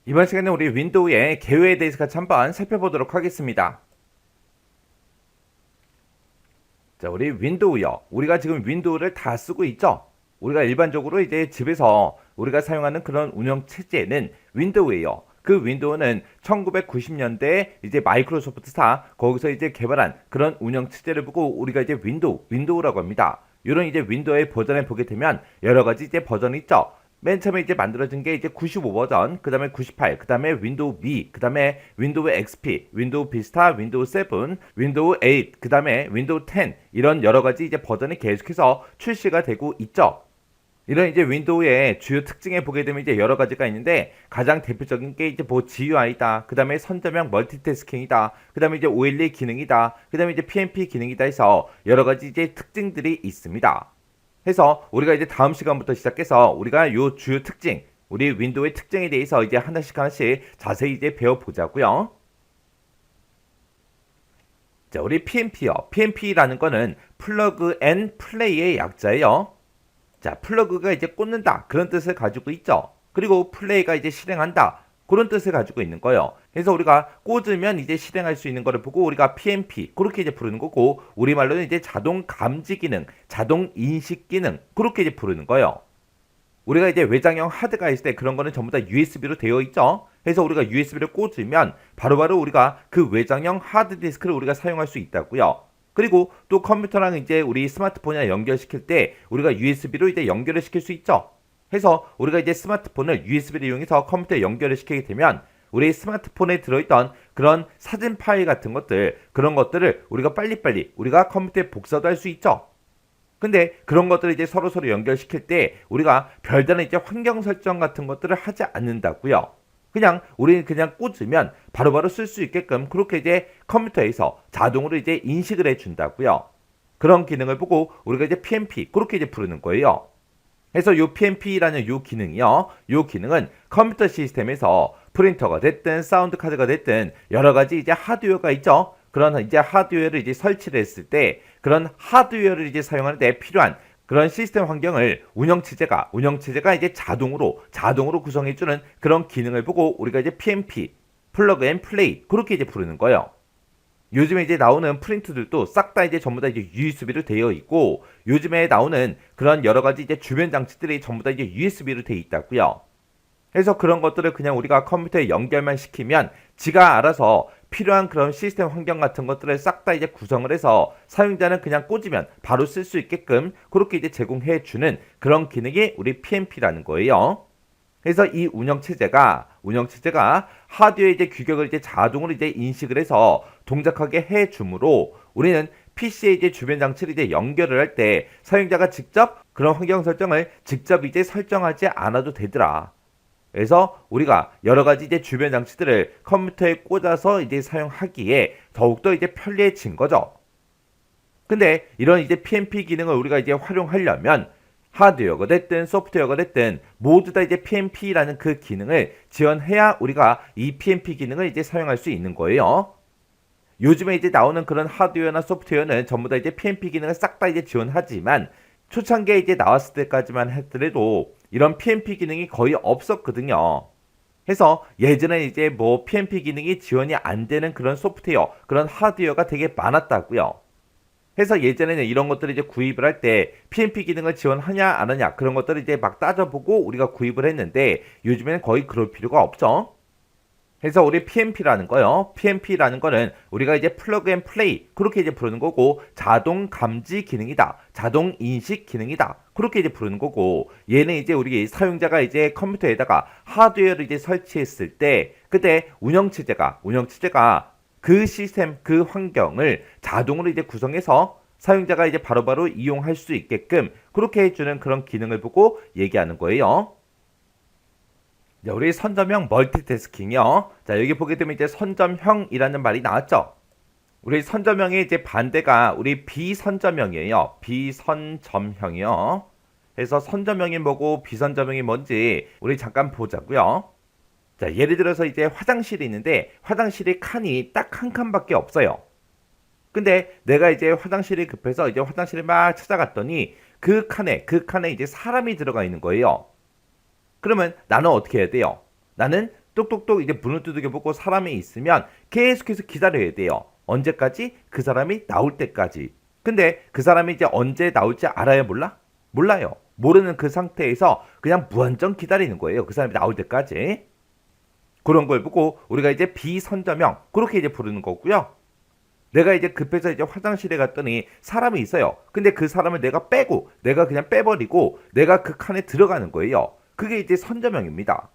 이번 시간에 우리 윈도우의 개요에 대해서 같이 한번 살펴보도록 하겠습니다. 자, 우리 윈도우요. 우리가 지금 윈도우를 다 쓰고 있죠? 우리가 일반적으로 이제 집에서 우리가 사용하는 그런 운영 체제는 윈도우예요. 그 윈도우는 1990년대 이제 마이크로소프트사 거기서 이제 개발한 그런 운영 체제를 보고 우리가 이제 윈도우라고 합니다. 이런 이제 윈도우의 버전을 보게 되면 여러 가지 이제 버전이 있죠. 맨 처음에 이제 만들어진 게 이제 95 버전, 그 다음에 98, 그 다음에 윈도우 미, 그 다음에 윈도우 XP, 윈도우 비스타, 윈도우 7, 윈도우 8, 그 다음에 윈도우 10 이런 여러 가지 이제 버전이 계속해서 출시가 되고 있죠. 이런 이제 윈도우의 주요 특징에 보게 되면 이제 여러 가지가 있는데 가장 대표적인 게 이제 뭐 GUI다. 그다음에 선점형 멀티태스킹이다. 그다음에 이제 OLE 기능이다. 그다음에 이제 PNP 기능이다 해서 여러 가지 이제 특징들이 있습니다. 해서 우리가 이제 다음 시간부터 시작해서 우리가 요 주요 특징, 우리 윈도우의 특징에 대해서 이제 하나씩 자세히 이제 배워보자고요. 자, 우리 PNP요. PNP라는 거는 플러그 앤 플레이의 약자예요. 자, 플러그가 이제 꽂는다 그런 뜻을 가지고 있죠. 그리고 플레이가 이제 실행한다 그런 뜻을 가지고 있는 거예요. 그래서 우리가 꽂으면 이제 실행할 수 있는 거를 보고 우리가 PNP 그렇게 이제 부르는 거고 우리말로는 이제 자동 감지 기능, 자동 인식 기능 그렇게 이제 부르는 거예요. 우리가 이제 외장형 하드가 있을 때 그런 거는 전부 다 USB로 되어 있죠. 그래서 우리가 USB를 꽂으면 바로바로 우리가 그 외장형 하드 디스크를 우리가 사용할 수 있다고요. 그리고 또 컴퓨터랑 이제 우리 스마트폰이랑 연결시킬 때 우리가 USB로 이제 연결을 시킬 수 있죠. 해서 우리가 이제 스마트폰을 USB를 이용해서 컴퓨터에 연결을 시키게 되면 우리 스마트폰에 들어있던 그런 사진 파일 같은 것들 그런 것들을 우리가 빨리빨리 우리가 컴퓨터에 복사도 할 수 있죠. 근데 그런 것들을 이제 서로 연결시킬 때 우리가 별다른 이제 환경 설정 같은 것들을 하지 않는다고요. 그냥 우리는 그냥 꽂으면 바로바로 쓸 수 있게끔 그렇게 이제 컴퓨터에서 자동으로 이제 인식을 해준다고요. 그런 기능을 보고 우리가 이제 PNP 그렇게 이제 부르는 거예요. 그래서 요 PNP라는 요 기능이요. 요 기능은 컴퓨터 시스템에서 프린터가 됐든 사운드 카드가 됐든 여러 가지 이제 하드웨어가 있죠. 그런 이제 하드웨어를 이제 설치를 했을 때 그런 하드웨어를 이제 사용하는 데 필요한 그런 시스템 환경을 운영 체제가 이제 자동으로 구성해 주는 그런 기능을 보고 우리가 이제 PNP 플러그 앤 플레이 그렇게 이제 부르는 거예요. 요즘에 이제 나오는 프린트들도 싹 다 이제 전부 다 이제 USB로 되어 있고 요즘에 나오는 그런 여러 가지 이제 주변 장치들이 전부 다 이제 USB로 되어 있다고요. 그래서 그런 것들을 그냥 우리가 컴퓨터에 연결만 시키면 지가 알아서 필요한 그런 시스템 환경 같은 것들을 싹 다 이제 구성을 해서 사용자는 그냥 꽂으면 바로 쓸 수 있게끔 그렇게 이제 제공해 주는 그런 기능이 우리 PNP라는 거예요. 그래서 이 운영 체제가 하드웨어 이제 규격을 이제 자동으로 이제 인식을 해서 동작하게 해 주므로 우리는 PC의 이제 주변 장치를 이제 연결을 할 때 사용자가 직접 그런 환경 설정을 직접 이제 설정하지 않아도 되더라. 그래서 우리가 여러 가지 이제 주변 장치들을 컴퓨터에 꽂아서 이제 사용하기에 더욱더 이제 편리해진 거죠. 근데 이런 이제 PNP 기능을 우리가 이제 활용하려면 하드웨어가 됐든 소프트웨어가 됐든 모두 다 이제 PNP라는 그 기능을 지원해야 우리가 이 PNP 기능을 이제 사용할 수 있는 거예요. 요즘에 이제 나오는 그런 하드웨어나 소프트웨어는 전부 다 이제 PNP 기능을 싹 다 이제 지원하지만 초창기에 이제 나왔을 때까지만 했더라도 이런 PNP 기능이 거의 없었거든요. 해서 예전에 이제 뭐 PNP 기능이 지원이 안 되는 그런 소프트웨어, 그런 하드웨어가 되게 많았다고요. 해서 예전에는 이런 것들을 이제 구입을 할 때 PNP 기능을 지원하냐 안 하냐 그런 것들을 이제 막 따져보고 우리가 구입을 했는데 요즘에는 거의 그럴 필요가 없죠. 그래서 우리 PNP라는 거요. PNP라는 거는 우리가 이제 플러그 앤 플레이 그렇게 이제 부르는 거고 자동 감지 기능이다. 자동 인식 기능이다. 그렇게 이제 부르는 거고 얘는 이제 우리 사용자가 이제 컴퓨터에다가 하드웨어를 이제 설치했을 때 그때 운영체제가 그 시스템 그 환경을 자동으로 이제 구성해서 사용자가 이제 바로바로 이용할 수 있게끔 그렇게 해주는 그런 기능을 보고 얘기하는 거예요. 자, 우리 선점형 멀티태스킹이요. 자, 여기 보게 되면 이제 선점형이라는 말이 나왔죠. 우리 선점형의 이제 반대가 우리 비선점형이에요. 비선점형이요. 그래서 선점형이 뭐고 비선점형이 뭔지 우리 잠깐 보자고요. 자, 예를 들어서 이제 화장실이 있는데 화장실이 칸이 딱 한 칸밖에 없어요. 근데 내가 이제 화장실이 급해서 이제 화장실을 막 찾아갔더니 그 칸에 이제 사람이 들어가 있는 거예요. 그러면 나는 어떻게 해야 돼요? 나는 똑똑똑 이제 문을 두들겨보고 사람이 있으면 계속해서 기다려야 돼요. 언제까지? 그 사람이 나올 때까지. 근데 그 사람이 이제 언제 나올지 알아야 몰라? 몰라요. 모르는 그 상태에서 그냥 무한정 기다리는 거예요. 그 사람이 나올 때까지. 그런 걸 보고 우리가 이제 비선저명 그렇게 이제 부르는 거고요. 내가 이제 급해서 이제 화장실에 갔더니 사람이 있어요. 근데 그 사람을 내가 빼고 내가 그냥 빼버리고 내가 그 칸에 들어가는 거예요. 그게 이제 선저명입니다.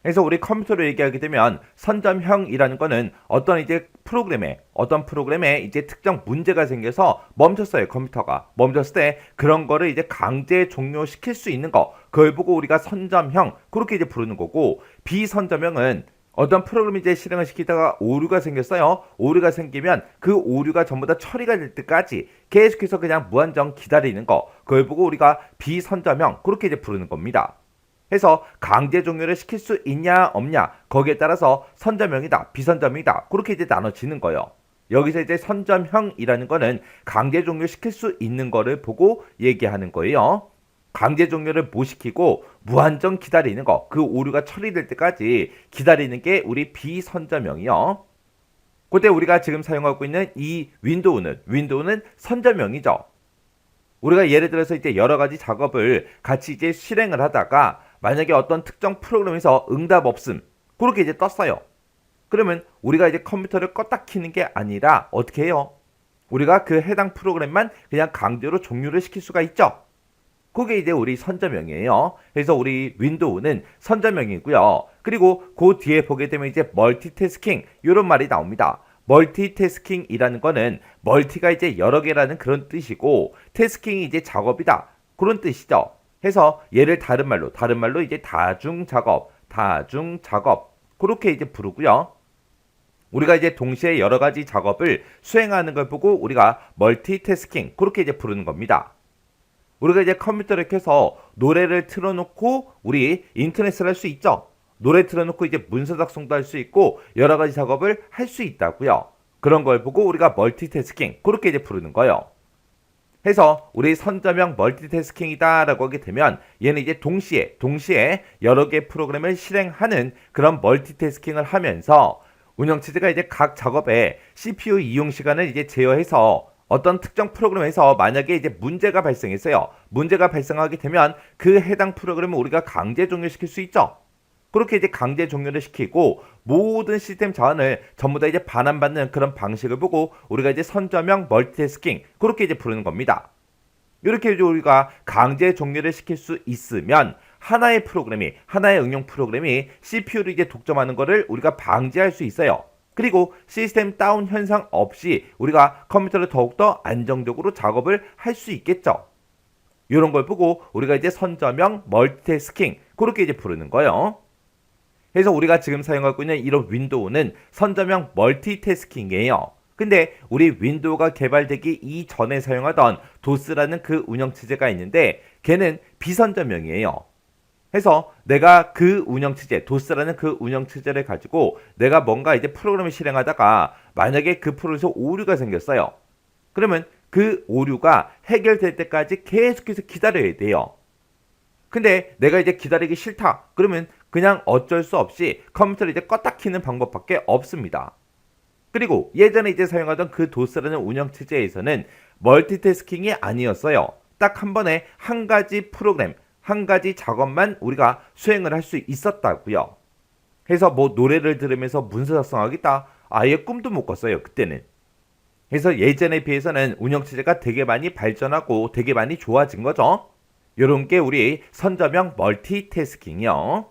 그래서 우리 컴퓨터로 얘기하게 되면 선점형이라는 거는 어떤 프로그램에 이제 특정 문제가 생겨서 멈췄어요. 컴퓨터가 멈췄을 때 그런 거를 이제 강제 종료시킬 수 있는 거, 그걸 보고 우리가 선점형 그렇게 이제 부르는 거고, 비선점형은 어떤 프로그램이 이제 실행을 시키다가 오류가 생겼어요. 오류가 생기면 그 오류가 전부 다 처리가 될 때까지 계속해서 그냥 무한정 기다리는 거, 그걸 보고 우리가 비선점형 그렇게 이제 부르는 겁니다. 해서 강제 종료를 시킬 수 있냐 없냐 거기에 따라서 선점형이다 비선점형이다 그렇게 이제 나눠지는 거예요. 여기서 이제 선점형이라는 거는 강제 종료시킬 수 있는 거를 보고 얘기하는 거예요. 강제 종료를 못 시키고 무한정 기다리는 거, 그 오류가 처리될 때까지 기다리는 게 우리 비선점형이요. 그때 우리가 지금 사용하고 있는 이 윈도우는 선점형이죠. 우리가 예를 들어서 이제 여러 가지 작업을 같이 이제 실행을 하다가 만약에 어떤 특정 프로그램에서 응답 없음 그렇게 이제 떴어요. 그러면 우리가 이제 컴퓨터를 껐다 키는 게 아니라 어떻게 해요? 우리가 그 해당 프로그램만 그냥 강제로 종료를 시킬 수가 있죠. 그게 이제 우리 선점형이에요. 그래서 우리 윈도우는 선점형이고요. 그리고 그 뒤에 보게 되면 이제 멀티태스킹 이런 말이 나옵니다. 멀티태스킹이라는 거는 멀티가 이제 여러 개라는 그런 뜻이고 태스킹이 이제 작업이다 그런 뜻이죠. 해서 얘를 다른 말로 이제 다중 작업 그렇게 이제 부르고요. 우리가 이제 동시에 여러 가지 작업을 수행하는 걸 보고 우리가 멀티태스킹 그렇게 이제 부르는 겁니다. 우리가 이제 컴퓨터를 켜서 노래를 틀어놓고 우리 인터넷을 할 수 있죠. 노래 틀어놓고 이제 문서 작성도 할 수 있고 여러 가지 작업을 할 수 있다고요. 그런 걸 보고 우리가 멀티태스킹 그렇게 이제 부르는 거예요. 해서 우리 선점형 멀티태스킹이다라고 하게 되면 얘는 이제 동시에 여러 개 프로그램을 실행하는 그런 멀티태스킹을 하면서 운영체제가 이제 각 작업에 CPU 이용 시간을 이제 제어해서 어떤 특정 프로그램에서 만약에 이제 문제가 발생했어요. 문제가 발생하게 되면 그 해당 프로그램을 우리가 강제 종료시킬 수 있죠. 그렇게 이제 강제 종료를 시키고 모든 시스템 자원을 전부 다 이제 반환받는 그런 방식을 보고 우리가 이제 선점형 멀티태스킹 그렇게 이제 부르는 겁니다. 이렇게 이제 우리가 강제 종료를 시킬 수 있으면 하나의 응용 프로그램이 CPU를 이제 독점하는 것을 우리가 방지할 수 있어요. 그리고 시스템 다운 현상 없이 우리가 컴퓨터를 더욱더 안정적으로 작업을 할 수 있겠죠. 이런 걸 보고 우리가 이제 선점형 멀티태스킹 그렇게 이제 부르는 거예요. 그래서 우리가 지금 사용하고 있는 이런 윈도우는 선점형 멀티태스킹이에요. 근데 우리 윈도우가 개발되기 이전에 사용하던 도스라는 그 운영체제가 있는데 걔는 비선점형이에요. 해서 내가 그 운영체제, 도스라는 그 운영체제를 가지고 내가 뭔가 이제 프로그램을 실행하다가 만약에 그 프로그램에서 오류가 생겼어요. 그러면 그 오류가 해결될 때까지 계속해서 기다려야 돼요. 근데 내가 이제 기다리기 싫다. 그러면 그냥 어쩔 수 없이 컴퓨터를 이제 껐다 키는 방법밖에 없습니다. 그리고 예전에 이제 사용하던 그 도스라는 운영체제에서는 멀티태스킹이 아니었어요. 딱 한 번에 한 가지 프로그램, 한 가지 작업만 우리가 수행을 할 수 있었다고요. 그래서 뭐 노래를 들으면서 문서 작성하겠다. 아예 꿈도 못 꿨어요. 그때는. 그래서 예전에 비해서는 운영체제가 되게 많이 발전하고 되게 많이 좋아진 거죠. 요런 게 우리 선점형 멀티태스킹이요.